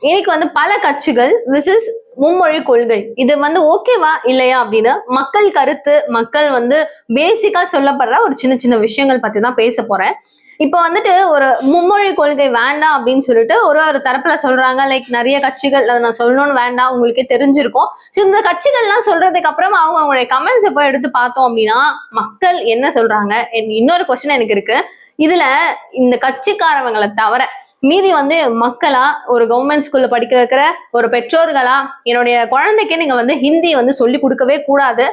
இன்னைக்கு வந்து பல கட்சிகள் விசஸ் மும்மொழி கொள்கை இது வந்து ஓகேவா இல்லையா அப்படின்னு மக்கள் கருத்து, மக்கள் வந்து பேசிக்கா சொல்லப்படுற ஒரு சின்ன சின்ன விஷயங்கள் பத்தி தான் பேச போறேன். இப்ப வந்துட்டு ஒரு மும்மொழி கொள்கை வேண்டாம் அப்படின்னு சொல்லிட்டு ஒரு ஒரு தரப்புல சொல்றாங்க. லைக் நிறைய கட்சிகள், அதை நான் சொல்லணும்னு வேண்டாம், உங்களுக்கே தெரிஞ்சிருக்கும். ஸோ இந்த கட்சிகள்லாம் சொல்றதுக்கு அப்புறம் அவங்களுடைய கமெண்ட்ஸ் போய் எடுத்து பார்த்தோம் அப்படின்னா மக்கள் என்ன சொல்றாங்க. இன்னொரு கொஸ்டின் எனக்கு இருக்கு. இதுல இந்த கட்சிக்காரவங்களை தவிர மீதி வந்து மக்களா, ஒரு கவர்மெண்ட் ஸ்கூல்ல படிக்க வைக்கிற ஒரு பெற்றோர்களா, என்னுடைய குழந்தைக்கு நீங்க வந்து ஹிந்தி வந்து சொல்லி கொடுக்கவே கூடாது,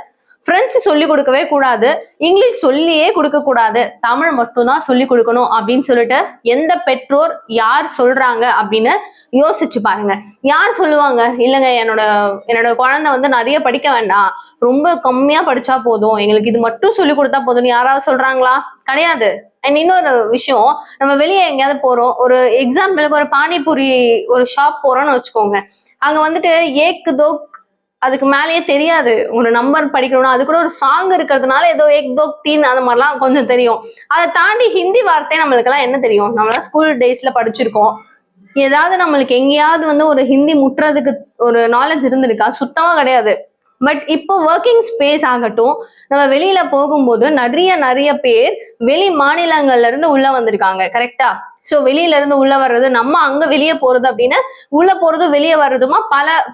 பிரெஞ்சு சொல்லி கொடுக்கவே கூடாது, இங்கிலீஷ் சொல்லியே கொடுக்க கூடாது, தமிழ் மட்டும்தான் சொல்லி கொடுக்கணும் அப்படின்னு சொல்லிட்டு எந்த பெற்றோர் யார் சொல்றாங்க அப்படின்னு யோசிச்சு பாருங்க. யார் சொல்லுவாங்க இல்லைங்க என்னோட குழந்தை வந்து நிறைய படிக்க வேண்டாம், ரொம்ப கம்மியா படிச்சா போதும், எங்களுக்கு இது மட்டும் சொல்லி கொடுத்தா போதும்னு யாராவது சொல்றாங்களா? கிடையாது. அண்ட் இன்னொரு விஷயம், நம்ம வெளியே எங்கேயாவது போறோம், ஒரு எக்ஸாம்பிளுக்கு ஒரு பானிபூரி ஒரு ஷாப் போறோம்னு வச்சுக்கோங்க. அங்க வந்துட்டு ஏக் தோக் அதுக்கு மேலேயே தெரியாது, ஒரு நம்பர் படிக்கணும்னா அது கூட ஒரு சாங் இருக்கிறதுனால ஏதோ ஏக் தோக் தீன் அந்த மாதிரிலாம் கொஞ்சம் தெரியும். அதை தாண்டி ஹிந்தி வார்த்தை நம்மளுக்கு எல்லாம் என்ன தெரியும்? நம்மளாம் ஸ்கூல் டேஸ்ல படிச்சிருக்கோம். ஏதாவது நம்மளுக்கு எங்கேயாவது வந்து ஒரு ஹிந்தி முட்டுறதுக்கு ஒரு நாலேஜ் இருந்திருக்கா? சுத்தமா கிடையாது. பட் இப்போ ஒர்க்கிங் ஸ்பேஸ் ஆகட்டும், நம்ம வெளியில போகும்போது நிறைய பேர் வெளி மாநிலங்கள்ல இருந்து உள்ள வந்திருக்காங்க. கரெக்டா? ஸோ வெளியில இருந்து உள்ள வர்றது, நம்ம அங்க வெளியே போறது அப்படின்னு உள்ள போறது வெளியே வர்றதுமா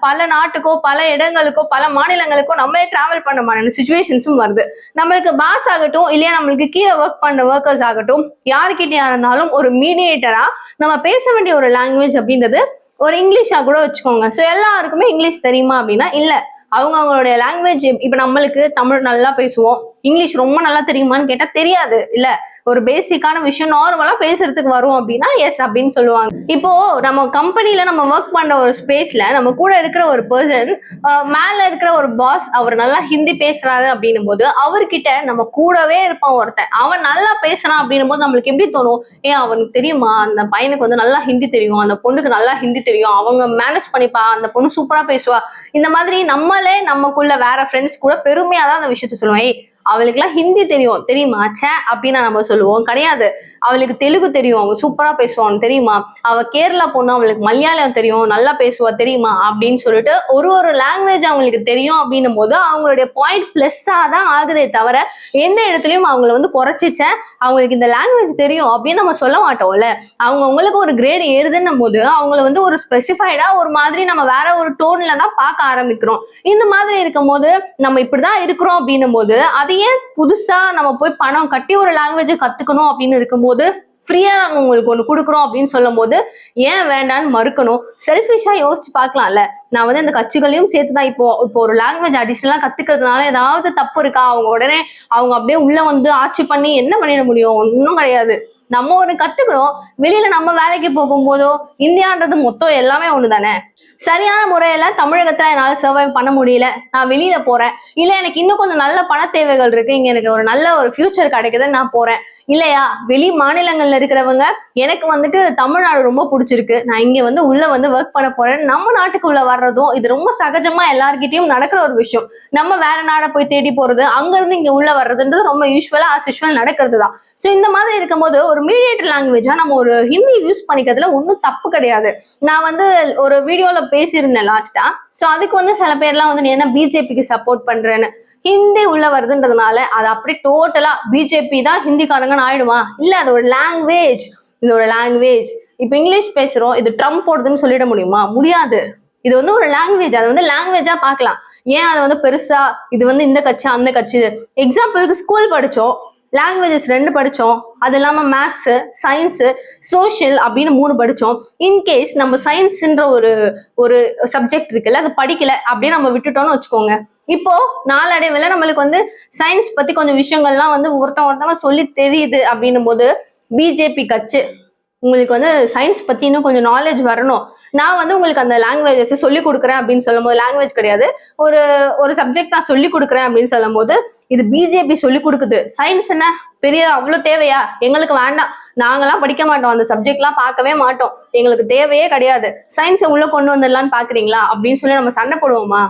பல நாட்டுக்கோ, பல இடங்களுக்கோ, பல மாநிலங்களுக்கோ நம்மளே டிராவல் பண்ண மாதிரி சுச்சுவேஷன்ஸும் வருது. நம்மளுக்கு பாஸ் ஆகட்டும், இல்லையா நம்மளுக்கு கீழே ஒர்க் பண்ண ஒர்க்கர்ஸ் ஆகட்டும், யாருக்கிட்டயா இருந்தாலும் ஒரு மீடியேட்டரா நம்ம பேச வேண்டிய ஒரு லாங்குவேஜ் அப்படின்றது ஒரு இங்கிலீஷா கூட வச்சுக்கோங்க. ஸோ எல்லாருக்குமே இங்கிலீஷ் தெரியுமா அப்படின்னா இல்ல. அவங்களுடைய லாங்குவேஜ், இப்ப நம்மளுக்கு தமிழ் நல்லா பேசுவோம், இங்கிலீஷ் ரொம்ப நல்லா தெரியுமான்னு கேட்டா தெரியாது. இல்ல, ஒரு பேசிக்கான விஷயம் நார்மலா பேசுறதுக்கு வரும் அப்படின்னா எஸ் அப்படின்னு சொல்லுவாங்க. இப்போ நம்ம கம்பெனில நம்ம ஒர்க் பண்ற ஒரு ஸ்பேஸ்ல நம்ம கூட இருக்கிற ஒரு பர்சன், மேல இருக்கிற ஒரு பாஸ், அவர் நல்லா ஹிந்தி பேசுறாரு அப்படின்னும் போது அவர்கிட்ட நம்ம கூடவே இருப்பான் ஒருத்தன், அவன் நல்லா பேசுறான் அப்படின்னும் போது நம்மளுக்கு எப்படி தோணும்? அவனுக்கு தெரியுமா, அந்த பையனுக்கு வந்து நல்லா ஹிந்தி தெரியும், அந்த பொண்ணுக்கு நல்லா ஹிந்தி தெரியும், அவங்க மேனேஜ் பண்ணிப்பா, அந்த பொண்ணு சூப்பரா பேசுவா. இந்த மாதிரி நம்மளே நமக்குள்ள வேற ஃப்ரெண்ட்ஸ் கூட பெருமையா தான் அந்த விஷயத்த சொல்லுவோம். அவளுக்கு எல்லாம் ஹிந்தி தெரியும் தெரியுமா சே அப்படின்னு நம்ம சொல்லுவோம். கிடையாது, அவளுக்கு தெலுங்கு தெரியும், அவ சூப்பரா பேசுவான்னு தெரியுமா, அவ கேரளா பொண்ணு, அவளுக்கு மலையாளம் தெரியும், நல்லா பேசுவா தெரியுமா அப்படின்னு சொல்லிட்டு ஒரு லாங்குவேஜ் அவங்களுக்கு தெரியும் அப்படின்னும் போது அவங்களுடைய பாயிண்ட் பிளஸ்ஸா தான் ஆகுதே தவிர எந்த இடத்துலயும் அவங்களை வந்து குறைச்சிச்சேன் அவங்களுக்கு இந்த லாங்குவேஜ் தெரியும் அப்படின்னு நம்ம சொல்ல மாட்டோம்ல. அவங்களுக்கு ஒரு கிரேட் ஏறுதுன்னும் போது அவங்களை வந்து ஒரு ஸ்பெசிஃபைடா ஒரு மாதிரி நம்ம வேற ஒரு டோன்ல தான் பார்க்க ஆரம்பிக்கிறோம். இந்த மாதிரி இருக்கும் போது நம்ம இப்படிதான் இருக்கிறோம் அப்படின்னும் போது அதையே புதுசா நம்ம போய் பணம் கட்டி ஒரு லாங்குவேஜை கத்துக்கணும் அப்படின்னு இருக்கும்போது ஃப்ரீயா நாங்க உங்களுக்கு ஒண்ணு கொடுக்குறோம் அப்படின்னு சொல்லும் போது ஏன் வேண்டான்னு மறுக்கணும்? செல்ஃபிஷா யோசிச்சு பார்க்கலாம்ல. நான் வந்து இந்த கட்சிகளையும் சேர்த்துதான் இப்போ ஒரு லாங்குவேஜ் அடிஷனலா கத்துக்கிறதுனால ஏதாவது தப்பு இருக்கா? அவங்க உடனே அவங்க அப்படியே உள்ள வந்து ஆட்சி பண்ணி என்ன பண்ணிட முடியும்? ஒன்றும் கிடையாது. நம்ம ஒரு கத்துக்கிறோம், வெளியில நம்ம வேலைக்கு போகும்போதோ இந்தியான்றது மொத்தம் எல்லாமே ஒண்ணுதானே. சரியான முறையில தமிழகத்துல என்னால சர்வைவ் பண்ண முடியல, நான் வெளியில போறேன், இல்ல எனக்கு இன்னும் கொஞ்சம் நல்ல பண தேவைகள் இருக்கு, இங்க எனக்கு ஒரு நல்ல ஒரு ஃபியூச்சர் கிடைக்குதுன்னு நான் போறேன். இல்லையா, வெளி மாநிலங்கள்ல இருக்கிறவங்க எனக்கு வந்துட்டு தமிழ்நாடு ரொம்ப பிடிச்சிருக்கு, நான் இங்க வந்து உள்ள வந்து ஒர்க் பண்ண போறேன், நம்ம நாட்டுக்கு உள்ள வர்றதும் இது ரொம்ப சகஜமா எல்லார்கிட்டயும் நடக்கிற ஒரு விஷயம். நம்ம வேற நாடை போய் தேடி போறது, அங்க இருந்து இங்க உள்ள வர்றதுன்றது ரொம்ப யூஸ்வலா யூஸ்வல் நடக்கிறது தான். ஸோ இந்த மாதிரி இருக்கும்போது ஒரு மீடியேட்டர் லாங்குவேஜா நம்ம ஒரு ஹிந்தி யூஸ் பண்ணிக்கிறதுல ஒன்றும் தப்பு கிடையாது. நான் வந்து ஒரு வீடியோல பேசியிருந்தேன் லாஸ்டா. ஸோ அதுக்கு வந்து சில பேர்லாம் வந்து நீ என்ன பிஜேபிக்கு சப்போர்ட் பண்றேன்னு, ஹிந்தி உள்ள வருதுன்றதுனால அது அப்படியே டோட்டலா பிஜேபி தான் ஹிந்திக்காரங்கன்னு ஆயிடுமா? இல்ல, அது ஒரு லாங்குவேஜ், இது ஒரு லாங்குவேஜ். இப்ப இங்கிலீஷ் பேசுறோம், இது ட்ரம்ப் போடுதுன்னு சொல்லிட முடியுமா? முடியாது. இது வந்து ஒரு லாங்குவேஜ், அதை வந்து லாங்குவேஜா பார்க்கலாம். ஏன் அதை வந்து பெருசா இது வந்து இந்த கட்சி அந்த கட்சி? எக்ஸாம்பிளுக்கு ஸ்கூல் படிச்சோம், லாங்குவேஜஸ் 2 படிச்சோம், அது இல்லாம மேக்ஸ், சயின்ஸ், சோஷியல் அப்படின்னு 3 படிச்சோம். இன்கேஸ் நம்ம சயின்ஸ்ன்ற ஒரு சப்ஜெக்ட் இருக்குல்ல, அது படிக்கல அப்படின்னு நம்ம விட்டுட்டோம்னு வச்சுக்கோங்க. இப்போ நாளடைவில் நம்மளுக்கு வந்து சயின்ஸ் பத்தி கொஞ்சம் விஷயங்கள்லாம் வந்து ஒருத்தவங்க சொல்லி தெரியுது அப்படின்னும் போது பிஜேபி கட்சி உங்களுக்கு வந்து சயின்ஸ் பத்தி இன்னும் கொஞ்சம் நாலேஜ் வரணும், நான் வந்து உங்களுக்கு அந்த லாங்குவேஜஸ் சொல்லி கொடுக்குறேன் அப்படின்னு சொல்லும் போது, லாங்குவேஜ் கிடையாது, ஒரு சப்ஜெக்ட் நான் சொல்லி கொடுக்குறேன் அப்படின்னு சொல்லும் போது இது பிஜேபி சொல்லி கொடுக்குது. சயின்ஸ் என்ன பெரிய அவ்வளவு தேவையா? எங்களுக்கு வேண்டாம், நாங்கெல்லாம் படிக்க மாட்டோம், அந்த சப்ஜெக்ட்லாம் பார்க்கவே மாட்டோம், எங்களுக்கு தேவையே கிடையாது, சயின்ஸை உள்ள கொண்டு வந்துடலான்னு பாக்குறீங்களா அப்படின்னு சொல்லி நம்ம சண்டை போடுவோமா?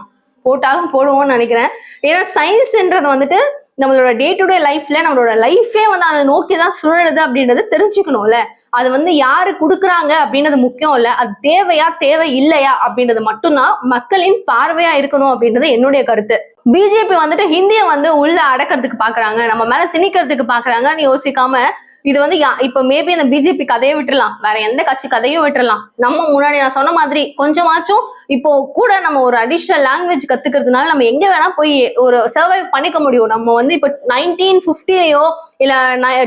போட்டாலும் போடுவோம்னு நினைக்கிறேன். ஏன்னா சயின்ஸ்ன்றது வந்துட்டு நம்மளோட டே டு டே லைஃப்ல நம்மளோட லைஃபே வந்து அதை நோக்கிதான் சுழலுது அப்படின்றது தெரிஞ்சுக்கணும்ல. அது வந்து யாரு குடுக்குறாங்க அப்படின்றது முக்கியம் இல்ல, அது தேவையா தேவை இல்லையா அப்படின்றது மட்டும்தான் மக்களின் பார்வையா இருக்கணும் அப்படின்றது என்னுடைய கருத்து. பிஜேபி வந்துட்டு ஹிந்தியை வந்து உள்ள அடக்கிறதுக்கு பாக்குறாங்க, நம்ம மேல திணிக்கிறதுக்கு பாக்குறாங்கன்னு யோசிக்காம இது வந்து இப்ப மேபி அந்த பிஜேபி கதையை விட்டுறலாம், வேற எந்த கட்சி கதையும் விட்டுறலாம். நம்ம முன்னாடி நான் சொன்ன மாதிரி கொஞ்சமாச்சும் இப்போ கூட நம்ம ஒரு அடிஷனல் லாங்குவேஜ் கத்துக்கிறதுனால நம்ம எங்க வேணா போய் ஒரு சர்வைவ் பண்ணிக்க முடியும். நம்ம வந்து இப்ப 1950லயோ இல்ல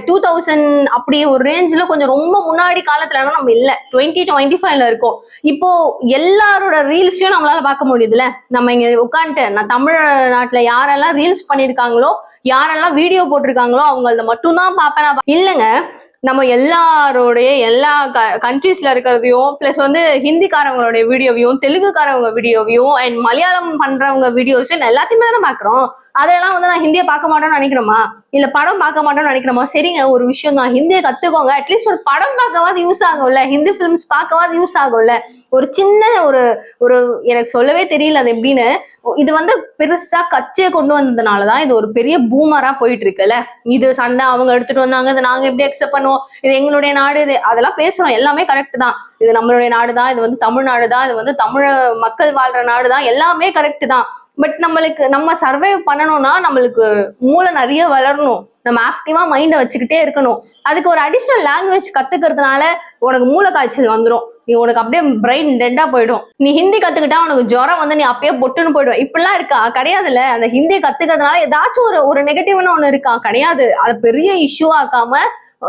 2000 அப்படி ஒரு ரேஞ்சில கொஞ்சம் ரொம்ப முன்னாடி காலத்துல நம்ம இல்ல, 2025ல இருக்கோம். இப்போ எல்லாரோட ரீல்ஸையும் நம்மளால பார்க்க முடியுதுல்ல. நம்ம இங்க உட்காந்துட்டு நான் தமிழ்நாட்டுல யாரெல்லாம் ரீல்ஸ் பண்ணிருக்காங்களோ யாரெல்லாம் வீடியோ போட்டிருக்காங்களோ அவங்கள மட்டும்தான் பார்ப்பேன். இல்லைங்க, நம்ம எல்லாரோடைய எல்லா கண்ட்ரீஸ்ல இருக்கிறதையும் பிளஸ் வந்து ஹிந்திக்காரவங்களுடைய வீடியோவையும் தெலுங்குக்காரவங்க வீடியோவையும் அண்ட் மலையாளம் பண்றவங்க வீடியோஸும் எல்லாத்தையுமே தானே பாக்குறோம். அதெல்லாம் வந்து நான் ஹிந்தியை பார்க்க மாட்டேன்னு நினைக்கிறோமா, இல்ல படம் பார்க்க மாட்டேன்னு நினைக்கிறோமா? சரிங்க, ஒரு விஷயம் தான், ஹிந்தியை கத்துக்கோங்க. அட்லீஸ்ட் ஒரு படம் பார்க்கவாது யூஸ் ஆகும்ல, ஹிந்தி பிலிம்ஸ் பார்க்கவாது யூஸ் ஆகும்ல. ஒரு சின்ன ஒரு ஒரு எனக்கு சொல்லவே தெரியல அது எப்படின்னு. இது வந்து பெருசா கட்சியை கொண்டு வந்ததுனாலதான் இது ஒரு பெரிய பூமரா போயிட்டு இருக்குல்ல. இது சண்டை அவங்க எடுத்துட்டு வந்தாங்க, இதை நாங்க எப்படி அக்செப்ட் பண்ணுவோம், இது எங்களுடைய நாடு, இது அதெல்லாம் பேசுறோம், எல்லாமே கரெக்ட் தான். இது நம்மளுடைய நாடு தான், இது வந்து தமிழ்நாடு தான், இது வந்து தமிழ் மக்கள் வாழ்ற நாடு தான், எல்லாமே கரெக்ட் தான். பட் நம்மளுக்கு நம்ம சர்வைவ் பண்ணணும்னா நம்மளுக்கு மூளை நிறைய வளரணும், நம்ம ஆக்டிவா மைண்டை வச்சுக்கிட்டே இருக்கணும். அதுக்கு ஒரு அடிஷனல் லாங்குவேஜ் கத்துக்கிறதுனால உனக்கு மூளை காய்ச்சல் வந்துடும், நீ உனக்கு அப்படியே பிரெயின் டெட்டா போயிடும். நீ ஹிந்தி கத்துக்கிட்டா உனக்கு ஜுரம் வந்து நீ அப்பயே பொட்டுன்னு போயிடும். இப்படிலாம் இருக்கா? கிடையாதுல்ல. அந்த ஹிந்தியை கத்துக்கிறதுனால ஏதாச்சும் ஒரு நெகட்டிவ்னு ஒண்ணு இருக்கா? கிடையாது. அது பெரிய இஷ்யூ ஆக்காம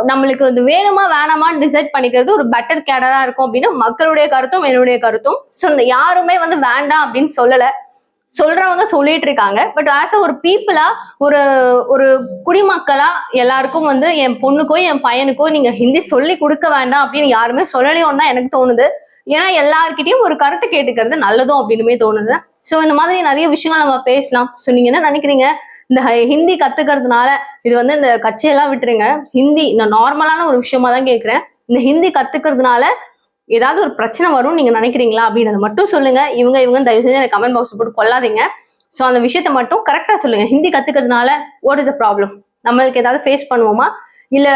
நம்மளுக்கு வந்து வேணுமா வேணாமான்னு டிசைட் பண்ணிக்கிறது ஒரு பெட்டர் கேடரா இருக்கும் அப்படின்னு மக்களுடைய கருத்தும் என்னுடைய கருத்தும். யாருமே வந்து வேண்டாம் அப்படின்னு சொல்லல, சொல்றவங்க சொல்லிட்டு இருக்காங்க. பட் ஆஸ் ஒரு பீப்புளா ஒரு ஒரு குடிமக்களா எல்லாருக்கும் வந்து என் பொண்ணுக்கோ என் பையனுக்கோ நீங்க ஹிந்தி சொல்லி கொடுக்க வேண்டாம் அப்படின்னு யாருமே சொல்லலையும் தான் எனக்கு தோணுது. ஏன்னா எல்லார்கிட்டயும் ஒரு கருத்தை கேட்டுக்கிறது நல்லதும் அப்படின்னுமே தோணுது. ஸோ இந்த மாதிரி நிறைய விஷயங்கள் நம்ம பேசலாம். ஸோ நீங்க என்ன நினைக்கிறீங்க? இந்த ஹிந்தி கத்துக்கிறதுனால இது வந்து இந்த கட்சியெல்லாம் விட்டுருங்க, ஹிந்தி நான் நார்மலான ஒரு விஷயமா தான் கேட்கிறேன். இந்த ஹிந்தி கத்துக்கிறதுனால ஏதாவது ஒரு பிரச்சனை வரும் நீங்க நினைக்கிறீங்களா அப்படின்றத மட்டும் சொல்லுங்க. இவங்க தயவு செஞ்சு எனக்கு கமெண்ட் பாக்ஸ் போட்டு கொள்ளாதீங்க. ஸோ அந்த விஷயத்த மட்டும் கரெக்டா சொல்லுங்க. ஹிந்தி கத்துக்கிறதுனால வாட் இஸ் அ ப்ராப்ளம், நம்மளுக்கு ஏதாவது ஃபேஸ் பண்ணுவோமா, இல்ல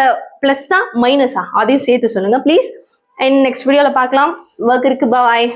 பிளஸ்ஸா மைனஸா, அதையும் சேர்த்து சொல்லுங்க ப்ளீஸ். அண்ட் நெக்ஸ்ட் வீடியோல பார்க்கலாம். ஒர்க் இருக்கு. பாய்.